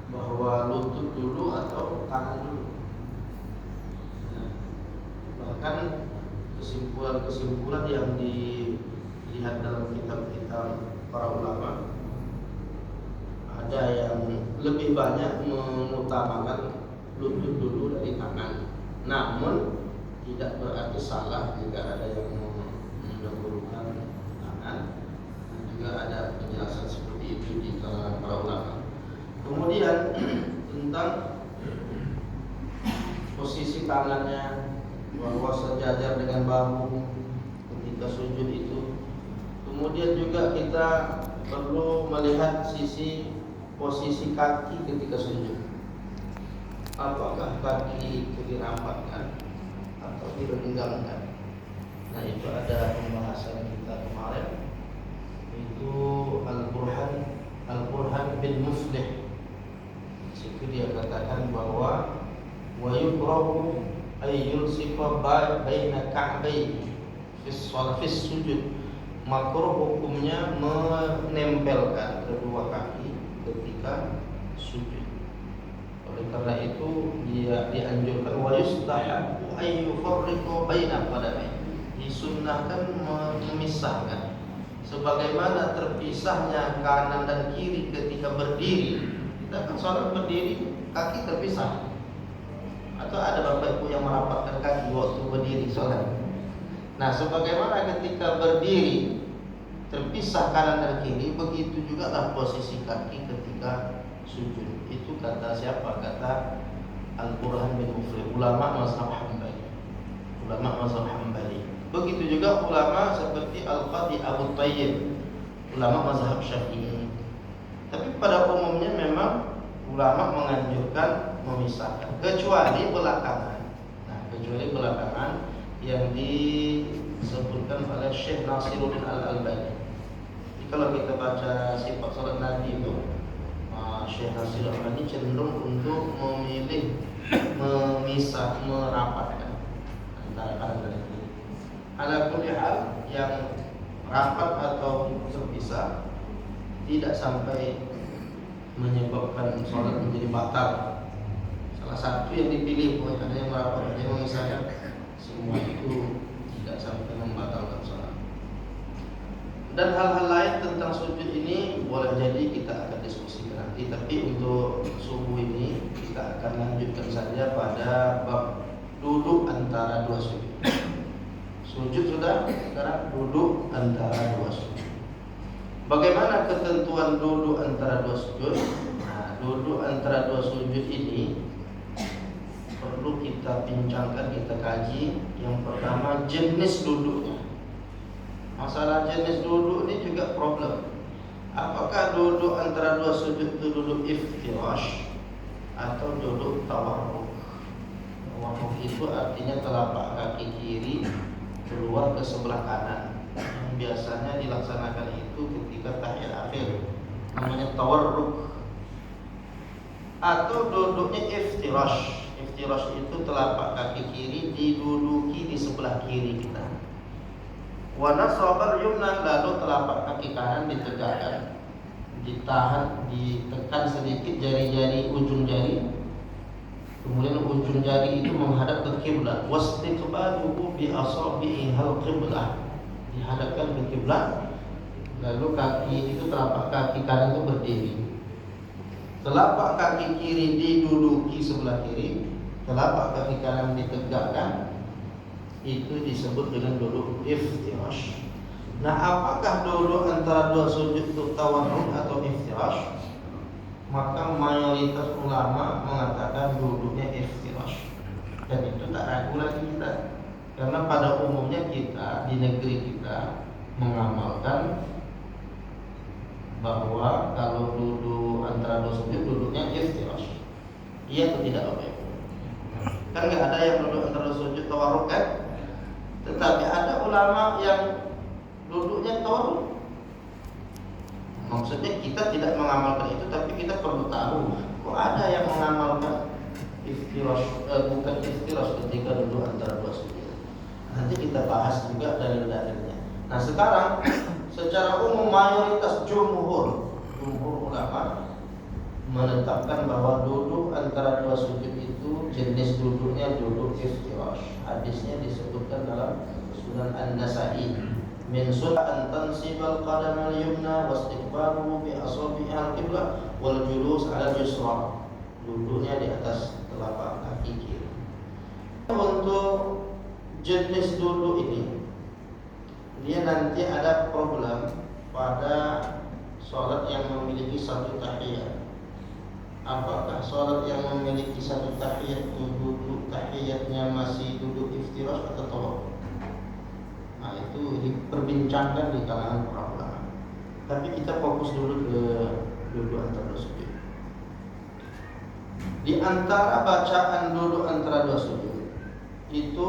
bahwa lutut dulu atau tangan dulu. Nah, bahkan kesimpulan-kesimpulan yang dilihat dalam kitab-kitab para ulama, ada yang lebih banyak mengutamakan lutut dulu dari tangan. Namun tidak berarti salah jika ada yang mendahulukan tangan, dan juga ada penjelasan seperti itu di kalangan para ulama. Kemudian tentang posisi tangannya, bahwa sejajar dengan bahu ketika sujud itu. Kemudian juga kita perlu melihat posisi kaki ketika sujud. Apakah kaki itu dirapatkan atau direnggangkan? Nah, itu ada pembahasan kita kemarin, itu Al-Burhan bin Muflih. Situ dia katakan bahwa wa yukrahu ay yulsifa baina ka'bai fi sujud. Makruh hukumnya menempelkan kedua kaki ketika sujud. Oleh karena itu dia dianjurkan wa yustahabbu ay yufarriqu baina qadamai. Disunnahkan memisahkan sebagaimana terpisahnya kanan dan kiri ketika berdiri. Kita kan sholat berdiri, kaki terpisah. Atau ada bapak ibu yang merapatkan kaki waktu berdiri sholat. Nah, sebagaimana ketika berdiri terpisah kanan dan kiri, begitu juga lah posisi kaki ketika sujud. Itu kata siapa? Kata Al-Burhan bin Muflih, ulama mazhab Hambali. Begitu juga ulama seperti Al-Qadhi Abu Tayyib, ulama mazhab Syafi'i. Tapi pada umumnya memang ulama menganjurkan memisahkan, kecuali belakangan. Nah, kecuali belakangan yang disebutkan oleh Syekh Nasiruddin Al-Albani. Jadi kalau kita baca sifat salat Nabi itu, Syekh Nasiruddin Al-Albani cenderung untuk memilih memisah, merapatkan antara kanan dan kiri. Ala kulli hal, yang rapat atau terpisah tidak sampai menyebabkan sholat menjadi batal. Salah satu yang dipilih, ada yang merapat, ada yang memisahkan, semua itu tidak sampai membatalkan sholat. Dan hal-hal lain tentang sujud ini boleh jadi kita akan diskusikan nanti. Tapi untuk subuh ini kita akan lanjutkan saja pada bab duduk antara dua sujud. Sujud sudah, sekarang duduk antara dua sujud. Bagaimana ketentuan duduk antara dua sujud? Nah, duduk antara dua sujud ini perlu kita bincangkan, kita kaji. Yang pertama, jenis duduknya. Masalah jenis duduk ini juga problem. Apakah duduk antara dua sujud itu duduk iftirash atau duduk tawarruk? Tawarruk itu artinya telapak kaki kiri keluar ke sebelah kanan. Yang biasanya dilaksanakan itu ketika tahiyat akhir, namanya tawarruk. Atau duduknya iftirash. Iftirash itu telapak kaki kiri diduduki di sebelah kiri kita. Wa nasabal yumna, lalu telapak kaki kanan ditegakkan, ditahan, ditekan sedikit jari-jari, ujung jari. Kemudian ujung jari itu menghadap ke kiblat. Wastiqbaluhu bi asabi'ihal qiblah, dihadapkan ke kiblat. Lalu kaki itu, telapak kaki kanan itu berdiri. Telapak kaki kiri diduduki sebelah kiri, telapak kaki kanan ditegakkan. Itu disebut dengan duduk iftirash. Nah, apakah duduk antara dua sujud itu tawarruk atau iftirash? Maka mayoritas ulama mengatakan duduknya iftirash. Dan itu tak ragu lagi kita, karena pada umumnya kita di negeri kita mengamalkan bahwa kalau duduk antara dua sujud duduknya iftirash. Iya atau tidak Bapak Ibu? Kan nggak ada yang duduk antara dua sujud tawarruk kan? Tetapi ada ulama yang duduknya tawarruk. Maksudnya kita tidak mengamalkan itu, tapi kita perlu tahu kok ada yang mengamalkan iftirash, bukan iftirash ketika duduk antara dua sujud. Nanti kita bahas juga dalil-dalilnya. Nah, sekarang secara umum mayoritas jumhur ulama menetapkan bahwa duduk antara dua sujud itu jenis duduknya duduk iftirash. Hadisnya disebutkan dalam Sunan An-Nasa'i. Min sunnah an tansibal qadam al-yumna wastiqbalu bi asabi'il qiblah wal julus 'ala al-yusra. Duduknya di atas telapak kaki kiri. Untuk jenis duduk ini dia nanti ada problem pada sholat yang memiliki satu tahiyat. Apakah sholat yang memiliki satu tahiyat itu duduk tahiyatnya masih duduk iftirash atau tawaf? Nah, itu diperbincangkan di kalangan para ulama. Tapi kita fokus dulu ke duduk antara dua sujud. Di antara bacaan duduk antara dua sujud itu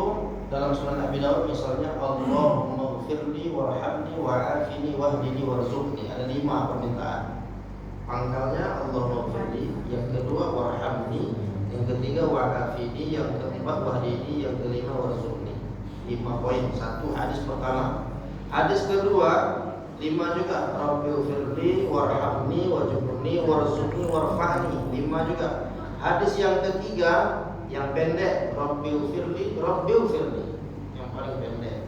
dalam Sunan Abi Dawud misalnya Allahumma ighfirli warhamni wa'afini wahdini warzuqni, ada 5 permintaan. Pangkalnya Allahumma ighfirli, yang kedua warhamni, yang ketiga wa'afini, yang keempat wahdini, yang kelima warzuqni. 5 poin. 1 hadis pertama. Hadis kedua 5 juga, Rabbi ighfirli warhamni wajburni warzuqni warfa'ni, 5 juga. Hadis yang ketiga yang pendek, Rabbi ighfirli yang paling pendek.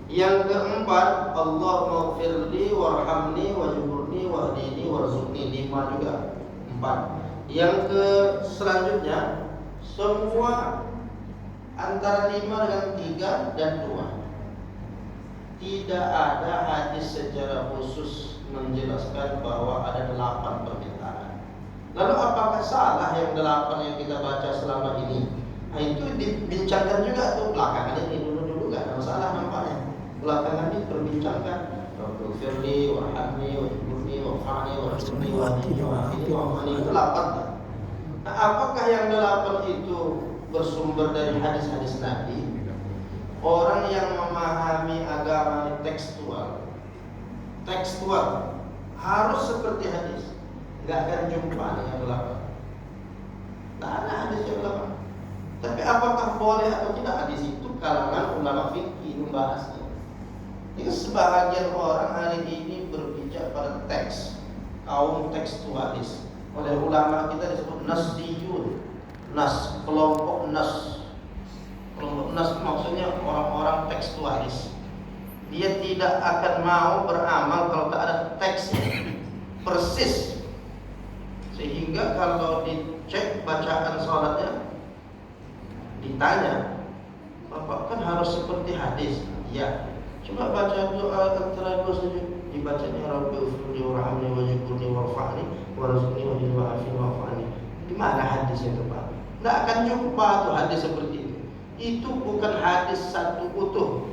Yang keempat, Allahumma ighfirli warhamni wajburni wahdini warzuqni, 5 juga, 4. Yang ke selanjutnya semua antara 5 dengan 3 dan 2. Tidak ada hadis secara khusus menjelaskan bahwa ada 8 permintaan. Lalu apakah salah yang 8 yang kita baca selama ini? Nah, itu dibincangkan juga tuh belakangan ini, dulu gak ada masalah nampaknya. Belakangan ini diperbincangkan. Rabbi ighfirli warhamni wajburni warfa'ni warzuqni wahdini wa'afini, itu 8. Nah, apakah yang 8 itu bersumber dari hadis-hadis Nabi? Orang yang memahami agama tekstual harus seperti hadis. Enggak akan jumpa yang 8. Tak ada hadis yang 8. Tapi apakah boleh atau tidak, hadis itu kalangan ulama fikih membahasnya. Ini sebahagian orang hari ini berpijak pada teks, kaum tekstualis. Oleh ulama kita disebut nasdiyun. Kelompok nas maksudnya orang-orang tekstualis. Dia tidak akan mau beramal kalau tak ada teksnya persis. Sehingga kalau dicek bacaan sholatnya, ditanya, Bapak kan harus seperti hadis. Ya, coba baca doa antara dua sujud, dibacanya Rabbi ighfirli warhamni wajburni warfa'ni warzuqni wahdini wa'afini wa'afani. Di mana hadis yang tepat? Tidak akan jumpa tuh hadis seperti itu. Itu bukan hadis satu utuh.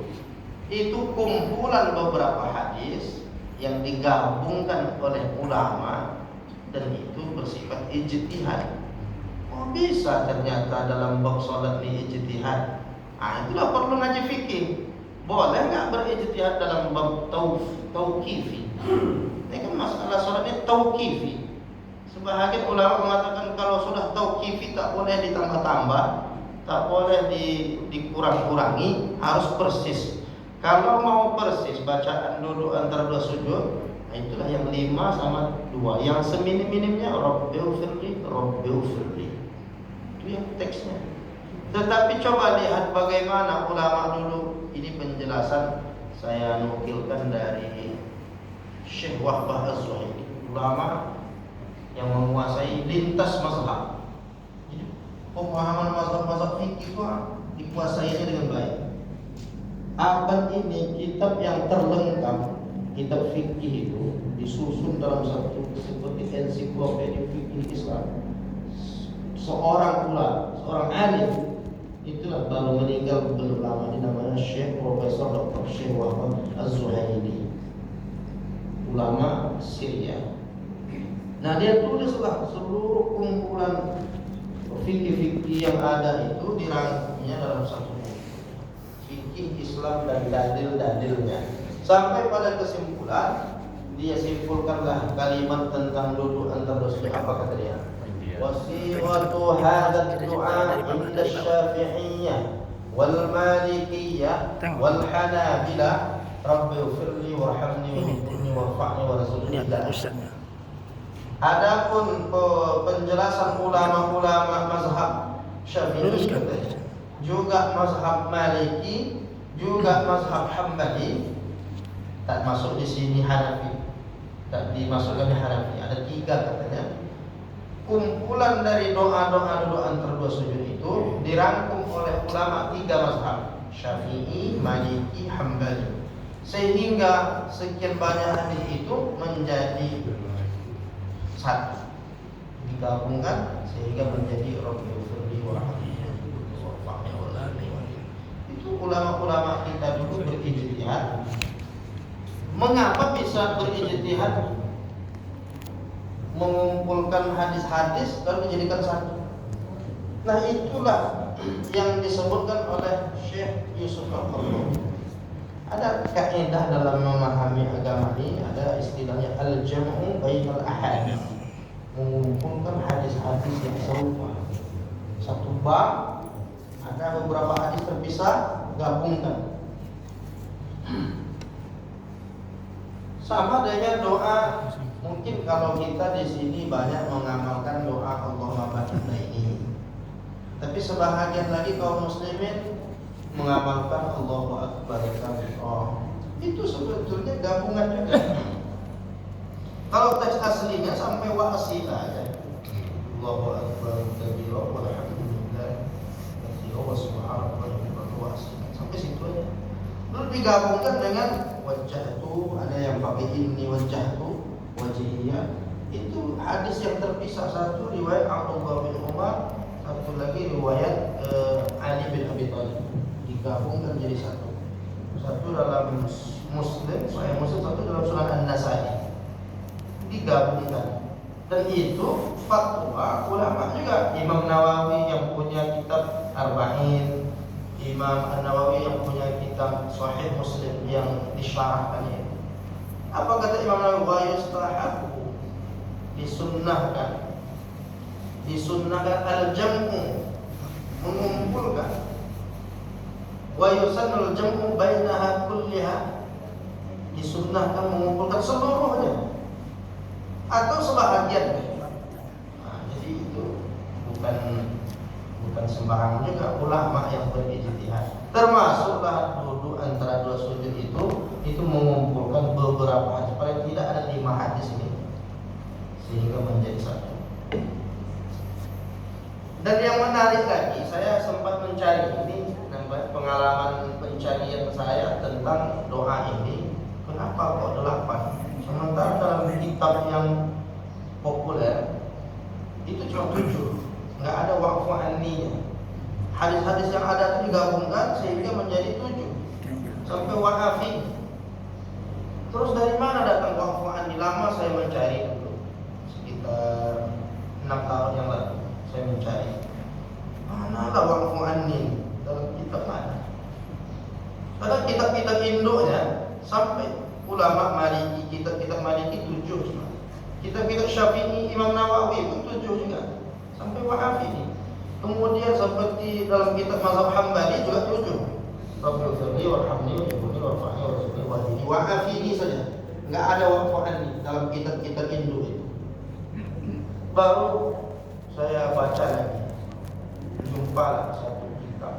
Itu kumpulan beberapa hadis yang digabungkan oleh ulama dan itu bersifat ijtihad. Oh, bisa ternyata dalam bab sholat ini ijtihad. Ah, itulah perlu ngaji fikih. Boleh nggak berijtihad dalam bab tauqifi? Ini kan masalah sholat ini tauqifi. Sebahagian ulama mengatakan kalau sudah tauqifi tak boleh ditambah-tambah, tak boleh dikurang-kurangi, harus persis. Kalau mau persis bacaan duduk antara dua sujud, nah itulah yang 5 sama 2. Yang seminim-minimnya Rabbi ighfirli. Itu yang teksnya. Tetapi coba lihat bagaimana ulama dulu. Ini penjelasan saya nukilkan dari Syekh Wahbah Az-Zuhaili, ulama yang menguasai lintas mazhab. Jadi pemahaman mazhab fikih itu dikuasainya dengan baik. Abad ini kitab yang terlengkap, kitab fikih itu disusun dalam satu seperti ensiklopedia fikih Islam. Seorang alim itulah baru meninggal belum lama, ini namanya Syekh Profesor Dr. Syekh Wahbah Az-Zuhaili, ulama Syria. Nah, dia tulislah seluruh kumpulan fikih-fikih yang ada itu dirangkumnya dalam satu buku, fikih Islam dan dalil-dalilnya. Sampai pada kesimpulan, dia simpulkanlah kalimat tentang duduk antara dua sujud. Apa kata dia? Wasiwatu hadzal du'a inda Syafi'iyyah wal Malikiyyah wal Hanabilah Rabbi ighfirli warhamni wajburni warfa'ni warzuqni. Adapun penjelasan ulama-ulama mazhab Syafi'i, juga mazhab Maliki, juga mazhab Hambali, tak masuk di sini Hanafi, tak dimasukkan di Hanafi. Ada 3 katanya. Kumpulan dari doa-doa antara dua sujud itu dirangkum oleh ulama 3 mazhab, Syafi'i, Maliki, Hambali, sehingga sekian banyak hadis itu menjadi satu, digabungkan sehingga menjadi Rabbil Firli wa itu ulama-ulama kita dulu berijtihad. Mengapa bisa berijtihad mengumpulkan hadis-hadis lalu dijadikan satu? Nah, itulah yang disebutkan oleh Syekh Yusuf Al-Qaradawi. Ada kaidah dalam memahami agama ini, ada istilahnya al-jam'u bainal ahadits, mengumpulkan hadis-hadis yang serupa. Satu bab ada beberapa hadis terpisah, gabungkan. Sama dengan doa. Mungkin kalau kita di sini banyak mengamalkan doa Allahumma barik ini, tapi sebahagian lagi kaum muslimin mengamalkan Allahu Akbar kabira. Itu sebetulnya gabungan juga. Kalau teks aslinya sampai wasilah ya. Allahu Akbar kabira walhamdulillah katsira wa subhanallahi wa wasilah. Sampai situ aja. Lalu digabungkan dengan wajhatu, ada yang pakai ini wajhatu wajhiyah. Itu hadis yang terpisah, satu riwayat Abdullah bin Umar, satu lagi riwayat Ali bin Abi Thalib, digabungkan jadi satu. Satu dalam Muslim, Sahih Muslim, satu dalam Sunan An-Nasa'i, digabungkan. Dan itu fatwa ulama juga. Imam Nawawi yang punya kitab Arba'in, Imam An-Nawawi yang punya kitab Sahih Muslim yang disyarahkannya. Apa kata Imam Nawawi? Wa yustahabu, disunnahkan al-jam'u, mengumpulkan. Wa yusannul jam'u bainaha kulliha, disunnahkan mengumpulkan seluruhnya atau sebahagian. Nah, jadi itu bukan sembarang juga ulama yang berijtihad. Termasuklah duduk antara dua sujud itu mengumpulkan beberapa hadis, paling tidak ada 5 hadis ini sehingga menjadi satu. Dan yang menarik lagi, saya sempat mencari ini, pengalaman pencarian saya tentang doa ini. Kenapa kok 8? Sementara dalam kitab yang populer itu cuma 7, nggak ada waqfu anninya. Hadis-hadis yang ada itu digabungkan sehingga menjadi 7 sampai wa'afi. Terus dari mana datang waqfu anni? Lama saya mencari dulu, sekitar 6 tahun yang lalu saya mencari mana ada waqfu anni dalam kitab mana. Karena kitab-kitab induknya sampai ulama Maliki, kitab-kitab Maliki 7 cuma. Kitab-kitab Syafi'i, Imam Nawawi pun 7 juga sampai wa'afi ini. Kemudian seperti dalam kitab mazhab Hambali juga 7. Rabbil firli warhamni wajibuni warfa'ni warzuqni wahdini, wa'afi ini saja. Enggak ada waqfu anni dalam kitab-kitab induk itu. Baru saya baca lagi, jumpa satu kitab.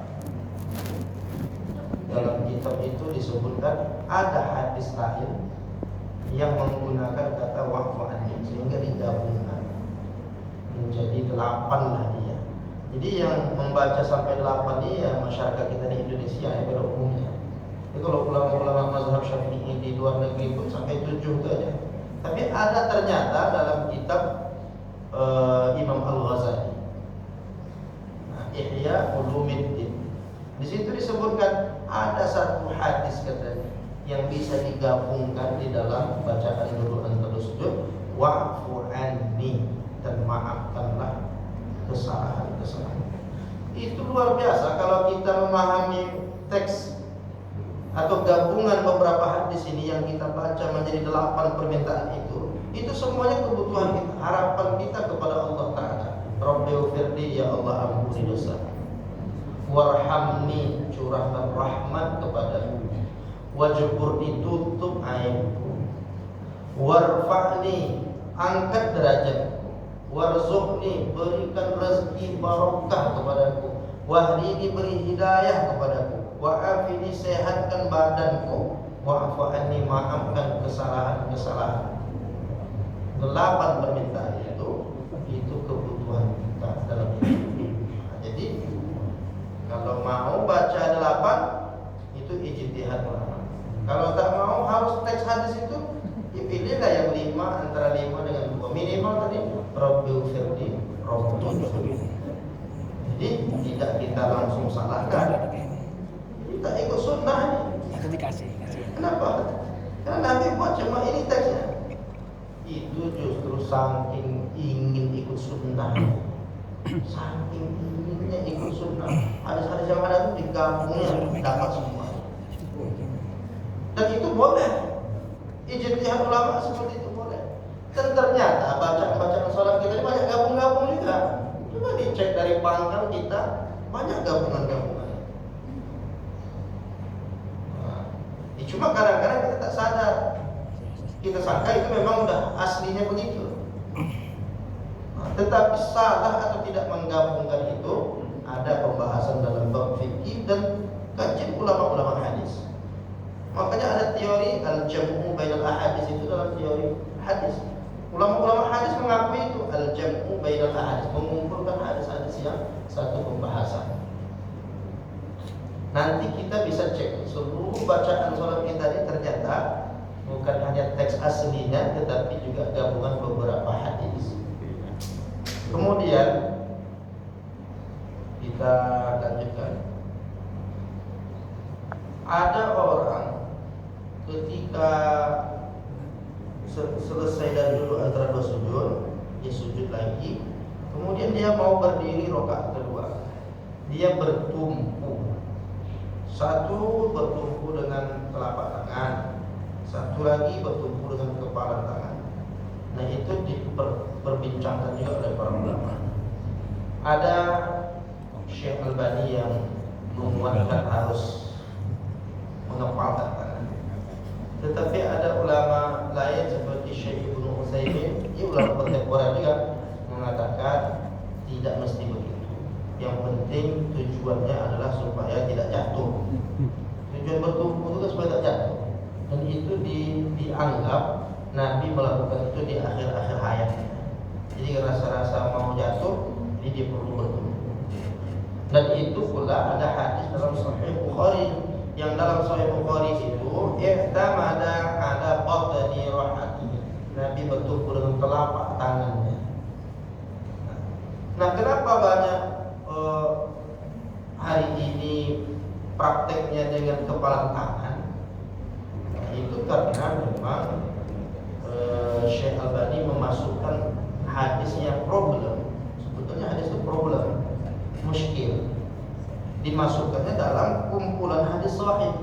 Dalam kitab itu disebutkan ada hadis lain yang menggunakan kata waqfu anni sehingga digabungkan menjadi 8 lah dia. Jadi yang membaca sampai 8 ini ya masyarakat kita di Indonesia ya pada umumnya. Jadi kalau ulama-ulama mazhab Syafi'i di luar negeri pun sampai 7 itu aja. Tapi ada ternyata dalam kitab Imam Al-Ghazali, Ihya Ulumuddin, di situ disebutkan ada satu hadis katanya yang bisa digabungkan di dalam bacaan dulu antara sujud, wa'fu anni, dan maafkanlah kesalahan-kesalahan. Itu luar biasa kalau kita memahami teks atau gabungan beberapa hadis ini yang kita baca menjadi 8 permintaan itu semuanya kebutuhan kita, harapan kita kepada Allah Ta'ala. Rabbil firli, ya Allah ampuni dosa. Warhamni, curahkan rahmat kepadaku. Wajbur, ditutup aibku. Warfa'ni, angkat derajatku. warzuqni, berikan rezeki barokah kepadaku, wahdini, beri hidayah kepadaku, wa'afini, sehatkan badanku, wa'fu anni, maafkan kesalahan-kesalahan. 8 permintaan itu kebutuhan kita dalam hidup. Jadi kalau mau baca 8 itu ijtihad ulama. Kalau tak mau harus teks hadis itu, ya pilihlah yang 5, antara 5 dengan 2. Minimal tadi Rabbighfirli, Rabbighfirli. Jadi tidak kita langsung salahkan. Kita ikut sunnah ini. Dikasih. Kenapa? Karena Nabi buat cuma ini teksnya. Itu justru saking ingin ikut sunnah, saking inginnya ikut sunnah, hadis-hadis yang ada itu digabungnya dapat semua. Dan itu boleh, ijtihad ulama seperti itu boleh. Dan ternyata bacaan sholat kita ini banyak gabung-gabung juga. Coba dicek dari pangkal kita, banyak gabungan-gabungan. Cuma kadang-kadang kita tak sadar. Kita sangka itu memang udah aslinya begitu. Tetapi salah atau tidak menggabungkan itu ada pembahasan dalam bab fikih dan kajian ulama-ulama hadis. Makanya ada teori al-jam'u bainal ahadits itu dalam teori hadis. Ulama-ulama hadis mengakui itu al-jam'u bainal ahadits, mengumpulkan hadis-hadis yang satu pembahasan. Nanti kita bisa cek seluruh bacaan sholat kita ini ternyata bukan hanya teks aslinya, tetapi juga gabungan beberapa hadis. Kemudian kita lanjutkan. Ada orang ketika selesai dari dulu antara 2 sujud, dia sujud lagi. Kemudian dia mau berdiri rakaat kedua. Dia bertumpu. Satu bertumpu dengan telapak tangan, satu lagi bertumpu dengan kepala tangan. Nah itu diperbincangkan juga oleh para ulama. Ada Syekh Albani yang menguatkan harus mengepalkan tangan. Tetapi ada ulama lain seperti Syekh Ibnu Utsaimin, ini ulama kontemporer juga, mengatakan tidak mesti begitu. Yang penting tujuannya adalah supaya tidak jatuh. Tujuan bertumpu itu supaya tidak jatuh. Dan itu dianggap Nabi melakukan itu di akhir-akhir hayatnya. Jadi rasa-rasa mau jatuh, jadi dia perlu bertumpu. Dan itu pula ada hadis dalam Sahih Bukhari, yang dalam Sahih Bukhari itu i'tamada ala batni rahatihi. Nabi bertumpu dengan telapak tangannya. Nah, kenapa banyak hari ini prakteknya dengan kepala tangan? Nah, itu karena memang Syekh Albani memasukkan hadis yang problem. Sebetulnya hadis itu problem, muskil. Dimasukkannya dalam kumpulan hadis sahih,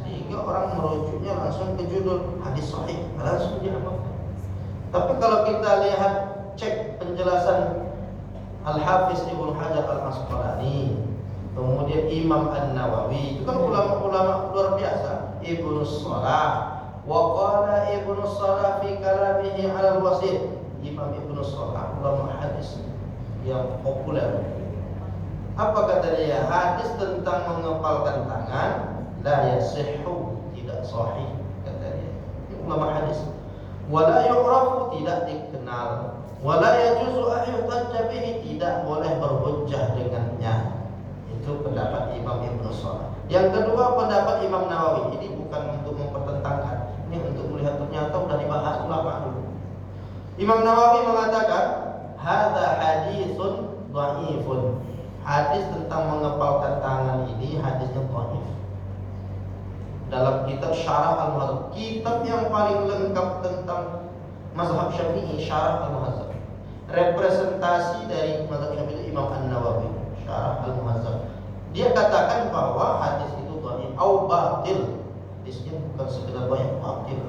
sehingga orang merujuknya langsung ke judul hadis sahih, langsung diamalkan. Tapi kalau kita lihat cek penjelasan Al-Hafiz Ibnu Hajar Al-Asqalani, kemudian Imam An-Nawawi, itu kan ulama-ulama luar biasa. Ibnu Shalah, wa qala Ibnu Shalah fi kalamihi 'ala al-Wasit. Imam Ibnu Shalah, ulama hadis yang populer. Apa kata dia? Hadis tentang mengepalkan tangan la yasihhu, tidak sahih kata dia. Ini ulama hadis. Wala yu'rafu, tidak dikenal. Wala yajuzu an yuhtajja bihi, tidak boleh berhujjah dengannya. Itu pendapat Imam Ibnu Shalah. Yang kedua pendapat Imam Nawawi. Ini bukan untuk mempertentangkan, ini untuk melihat ternyata sudah dibahas ulama dulu. Imam Nawawi mengatakan hadza haditsun dhaifun. Hadis tentang mengepalkan tangan ini hadisnya dhaif. Dalam kitab Syarah Al-Muhadzab, kitab yang paling lengkap tentang mazhab Syafi'i, Syarah Al-Muhadzab. Representasi dari mazhab Syafi'i Imam An-Nawawi, Syarah Al-Muhadzab. Dia katakan bahwa hadis itu dhaif au batil. Hadisnya bukan sekedar dhaif, batil.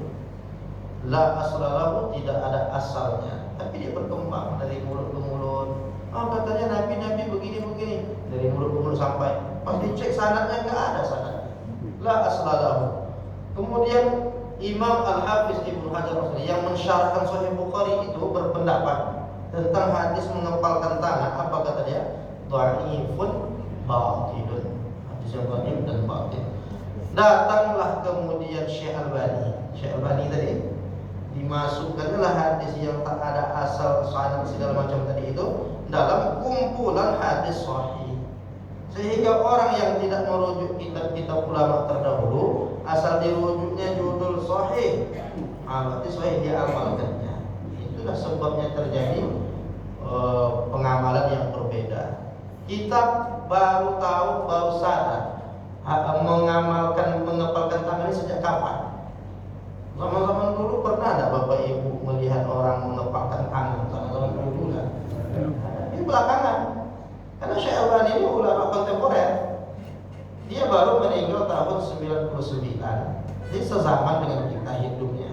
La aslalahu, tidak ada asalnya, tapi dia berkembang dari mulut ke mulut. Katanya Nabi begini-begini, dari mulut ke mulut sampai pas dicek sanadnya enggak ada sanadnya. La aslalahu. Kemudian Imam Al-Hafiz Ibnu Hajar yang mensyarahkan Sahih Bukhari itu berpendapat tentang hadis mengepalkan tangan, apa kata dia? Dhaifun batilun. Hadis yang dhaif dan batil. Datanglah kemudian Syekh Albani tadi, dimasukkanlah hadis yang tak ada asal sanad segala macam tadi itu dalam kumpulan hadis sahih. Sehingga orang yang tidak merujuk kitab-kitab ulama terdahulu, asal dirujuknya judul sahih, berarti sahih diamalkannya. Itulah sebabnya terjadi pengamalan yang berbeda. Kita baru tahu, baru sadar mengepalkan tangan ini sejak kapan? Zaman-zaman dulu pernah ada Bapak Ibu melihat orang mengepalkan tangan? Zaman-zaman dulu kan? Ini belakangan. Karena Syekh Albani ini ulama kontemporer. Dia baru meninggal tahun 99. Jadi sezaman dengan kita hidupnya.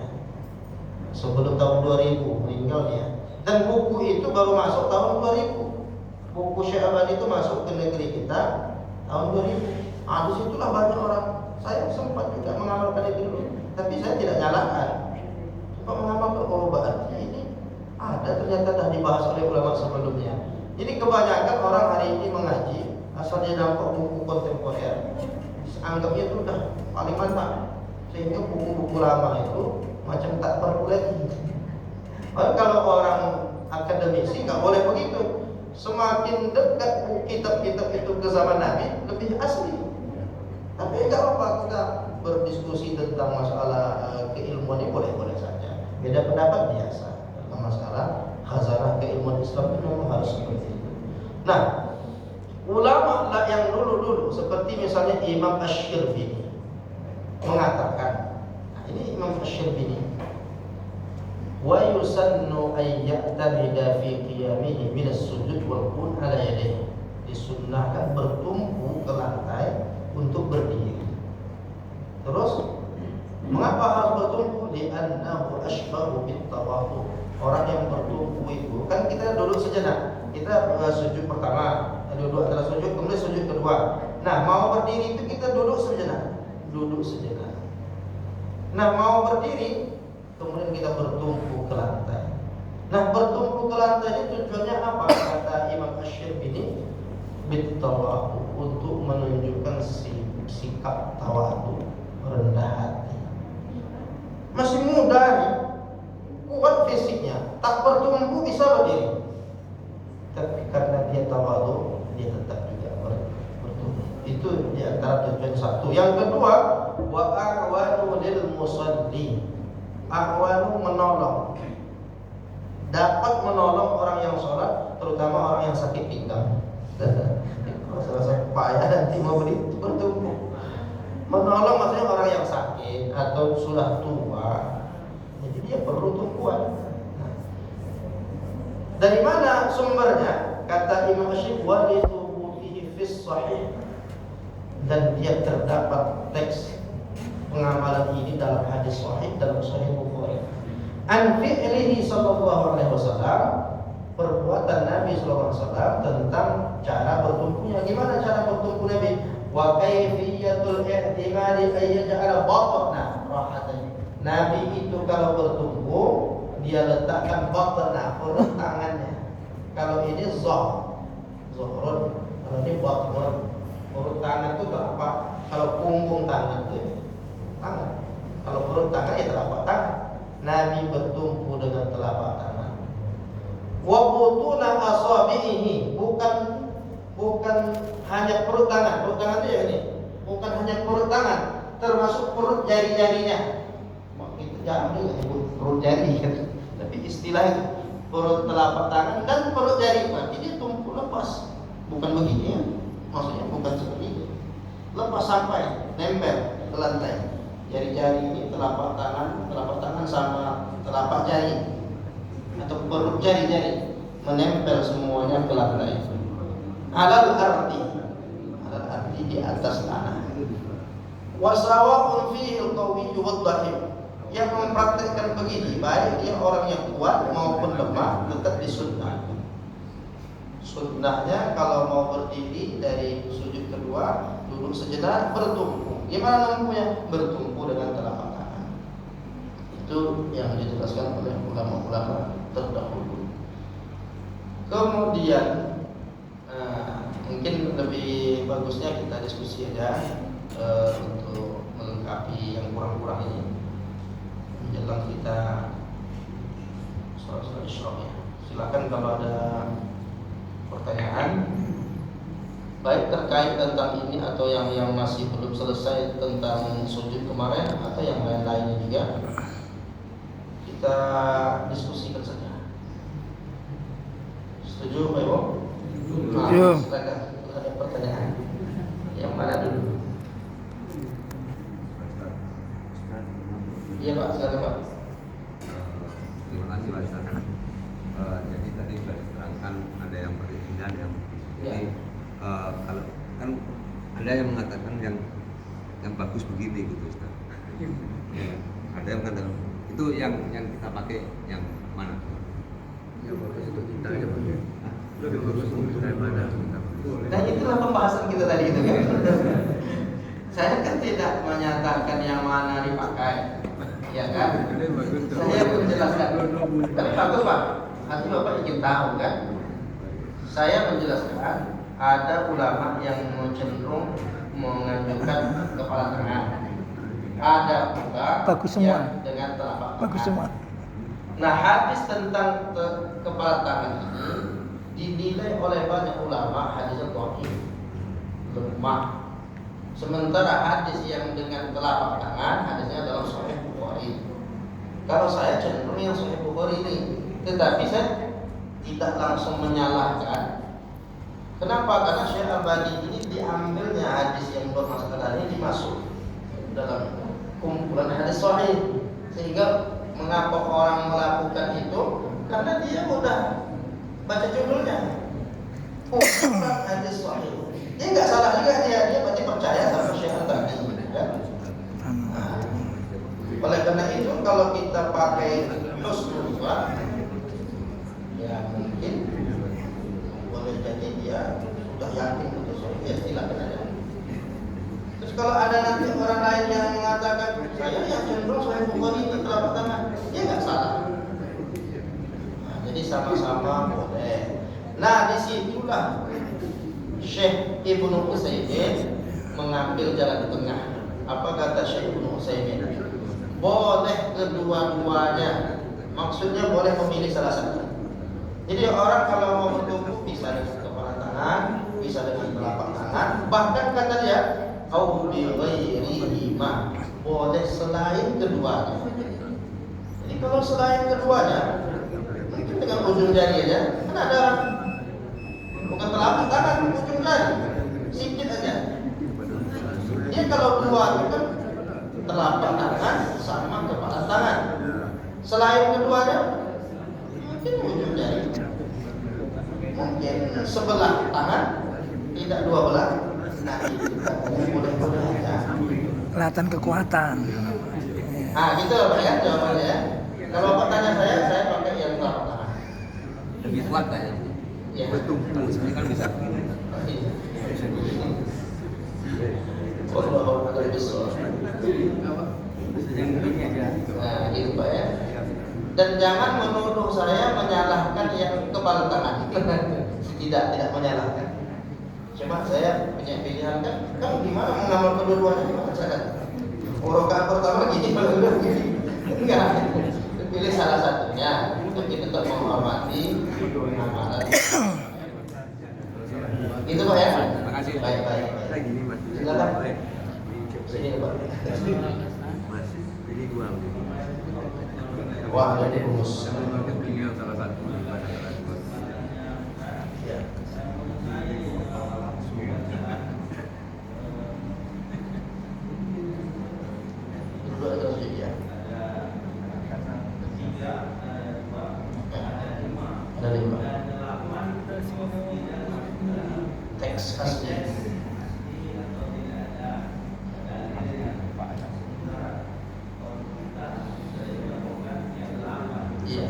Sebelum tahun 2000 meninggal dia. Dan buku itu baru masuk tahun 2000. Buku Syekh Albani itu masuk ke negeri kita tahun 2000. Di situlah banyak orang. Saya sempat juga mengamalkan itu dulu, tapi saya tidak nyalakan. Cuma mengamalkan, oh berarti ini ada ternyata dah dibahas oleh ulama sebelumnya. Jadi kebanyakan orang hari ini mengaji asal dia nampak buku kontemporer, anggapnya itu udah paling mantap. Sehingga buku-buku lama itu macam tak perlu lagi. Kalau orang akademisi nggak boleh begitu. Semakin dekat kitab-kitab itu ke zaman Nabi, lebih asli. Tapi enggak apa kita berdiskusi tentang masalah keilmuan ini boleh-boleh saja. Beda pendapat biasa. Tentang masalah khazanah keilmuan Islam itu memang harus seperti itu. Nah, ulama yang dulu-dulu seperti misalnya Imam Asy-Syirbini mengatakan, ini Imam Asy-Syirbini, wa yusannu ay ya'tamida fi qiyamihi min as-sujud wal qun ala yadayhi. Disunnahkan bertumpu ke lantai untuk berdiri. Terus mengapa harus bertumpu? Li'annahu ashbahu bit-tawadhu. Orang yang bertumpu itu kan kita duduk sejenak. Kita sujud pertama, duduk antara sujud, kemudian sujud kedua. Nah, mau berdiri itu kita duduk sejenak. Nah, mau berdiri kemudian kita bertumpu ke lantai. Nah, bertumpu ke lantai ini tujuannya apa? Kata Imam Asy-Syirbini, bit-tawadhu, untuk menunjukkan sikap tawadhu, rendah hati. Masih muda nih, kuat fisiknya, tak bertumpu bisa berdiri. Tapi karena dia tawadhu, dia tetap juga bertumpu. Itu di antara tujuan satu. Yang kedua, wa a'wanu lil musalli. A'wanu menolong. Dapat menolong orang yang sholat, terutama orang yang sakit pinggang. Selesai payah nanti mau bertumpu. Menolong maksudnya orang yang sakit atau sudah tua, jadi dia perlu tumpuan. Dari mana sumbernya? Kata Imam Asy-Syirbini, wa lithubutihi fis sahih, dan dia terdapat teks pengamalan ini dalam hadis sahih, dalam Sahih Bukhari. An fi'lihi sallallahu alaihi wasallam, perbuatan Nabi sallallahu alaihi wasallam tentang cara bertumpunya. Gimana cara bertumpu Nabi? Wa kaifiyatul i'timali ay yaj'ala batna rahatan. Nabi itu kalau bertumpu, dia letakkan batna, perut tangannya. Kalau ini zuhrun, kalau ini batnun. Perut tangan itu apa? Kalau punggung tangan itu tangan. Kalau perut tangan ya telapak tangan. Nabi bertumpu dengan telapak tangan. Wa butuna asabihi, bukan hanya perut tangan. Perut tangan itu ya ini. Bukan hanya perut tangan, termasuk perut jari-jarinya. Itu jangan disebut perut jari kan. Tapi istilah itu perut telapak tangan dan perut jari. Berarti dia tumpu lepas. Bukan begini ya. Maksudnya bukan seperti itu. Lepas sampai nempel ke lantai. Jari-jari ini telapak tangan sama telapak jari atau perut jari-jari menempel semuanya ke lantai. Alal ardi di atas tanah. Wasawa'un fihi al-qawiyyu wad-dha'if. Yang mempraktekkan begini, baik dia orang yang kuat maupun lemah, tetap disunnah. Sunnahnya kalau mau berdiri dari sujud kedua, duduk sejenak, bertumpu. Gimana namanya? Bertumpu dengan telapak tangan. Itu yang dijelaskan oleh ulama-ulama terdahulu. Kemudian mungkin lebih bagusnya kita diskusi aja untuk melengkapi yang kurang-kurang ini menjelang kita sholat isya ya. Silakan kalau ada pertanyaan baik terkait tentang ini atau yang masih belum selesai tentang sujud kemarin atau yang lain-lainnya juga kita diskusikan saja. Setuju Pak Ibu? Setuju. Silakan kalau ada pertanyaan. Yang mana dulu? Iya Pak, silakan Pak. Terima kasih Pak Ustaz. Jadi tadi sudah diterangkan ada yang perizinan yang ini kalau kan ada yang mengatakan yang bagus begini gitu Ustaz. Ya, ada yang mengatakan itu yang kita pakai yang mana? Yang bagus itu kita aja pakai. Yang bagus itu kita mana? Nah itulah pembahasan kita tadi itu kan. Saya kan tidak menyatakan yang mana dipakai, ya kan? Saya menjelaskan. Tapi bagus Pak, nanti Bapak ingin tahu kan? Saya menjelaskan ada ulama yang cenderung menganjurkan kepala tangan. Ada juga Bagus semua. yang dengan telapak tangan. Bagus semua. Nah hadis tentang kepala tangan ini dinilai oleh banyak ulama hadisnya dhaif, lemah. Sementara hadis yang dengan telapak tangan hadisnya dalam Sahih Bukhari. Kalau saya cenderung yang Sahih Bukhari ini, tetapi saya tidak langsung menyalahkan. Kenapa? Karena Syekh Albani ini diambilnya hadis yang bermasalah ini dimasuk dalam kumpulan hadis sahih, sehingga mengapa orang melakukan itu? Karena dia mudah baca judulnya kumpulan hadis sahih. Dia nggak salah juga, dia berarti percaya sama Syekh Albani ya? Nah, oleh karena itu kalau kita pakai husnul dzan ya mungkin boleh jadi dia sudah yakin itu sahih, ya silakan aja. Terus kalau ada nanti orang lain yang mengatakan saya yang cenderung Sahih Bukhari itu telapak tangan, dia nggak salah. Nah, jadi sama-sama boleh. Nah disitulah Syekh Ibnu Utsaimin mengambil jalan tengah. Apa kata Syekh Ibnu Utsaimin? Boleh kedua-duanya. Maksudnya boleh memilih salah satu. Jadi orang kalau mau bertubuh bisa dengan kepala tangan, bisa dengan telapak tangan, bahkan kata dia au bi ghairihi ma, boleh selain keduanya. Jadi kalau selain keduanya mungkin dengan ujung jari aja. Kan ada orang bukan telapak tangan, ujung jari sedikit aja. Dia kalau dua itu kan telapak tangan sama kepala tangan. Selain keduanya mungkin ujung jari, mungkin sebelah tangan, tidak dua belah. Nah itu katanya boleh-boleh aja. Kelihatan kekuatan. Nah gitu Pak ya jawabannya ya. Kalau Bapak tanya saya pakai yang telapak tangan. Lebih kuat kayaknya. Ya. Bertumbuh ini kan bisa begini. Wallahu a'lam bishawab. Nah gitu Pak ya. Dan jangan menuduh saya menyalahkan yang kepala tangan. Tidak menyalahkan. Cuma saya punya pilihan kan gimana mengamal kedua-duanya gimana cara? Rakaat pertama gini, kedua gini. Enggak. Pilih salah satunya untuk kita tetap menghormati amalan. Itu Pak ya. Terima kasih. Baik. Saya gini Mas. Silakan. Sini Pak. Mas, ini dua. Wah, ada rumus. Tinggal salah satu. Ya. Dulu ada ya. Ada 5. Teks asli. Iya.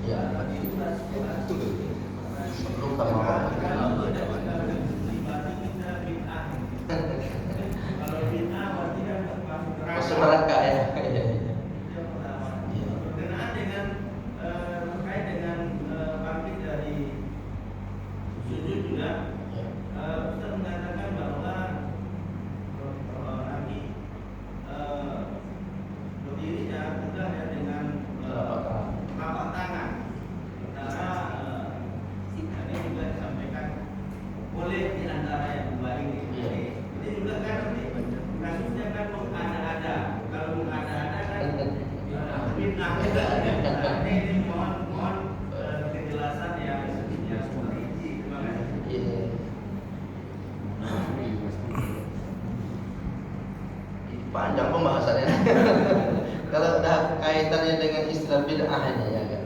Ya. Lupa mau. Masuk ya. Yang pertama, berkenaan dengan terkait dengan bangkit dari sujud juga, kita mengatakan bahwa Nabi berdirinya juga ya dengan telapak tangan. Sementara ini juga disampaikan boleh di antara yang dua ini. Ini juga kan kasusnya kan mengada-ada. Kalau mengada-ada kan fitnah juga. Ini mohon kejelasan yang rinci. Terima kasih. Panjang pembahasannya. Kalau udah kaitannya dengan istilah bid'ah ini ya kan.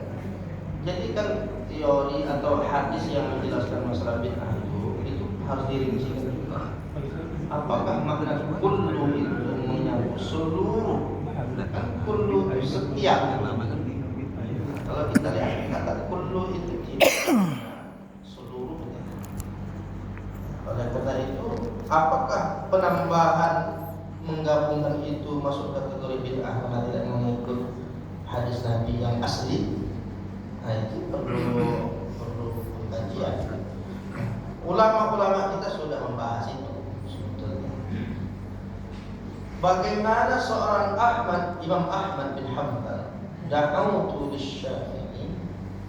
Jadi kan teori atau hadis yang menjelaskan masalah bid'ah itu harus dirincikan juga. Apakah makna kullu itu menyangkut seluruh? Kan kullu itu setiap. Kalau kita lihat kata kullu itu tidak seluruhnya. Oleh karena itu, apakah penambahan menggabungkan itu masuk kategori bid'ah karena tidak mengikut hadis Nabi yang asli? Nah itu perlu kajian. Ulama-ulama kita sudah membahas itu sebetulnya. Bagaimana seorang Imam Ahmad bin Hanbal da'autu lisyafi'i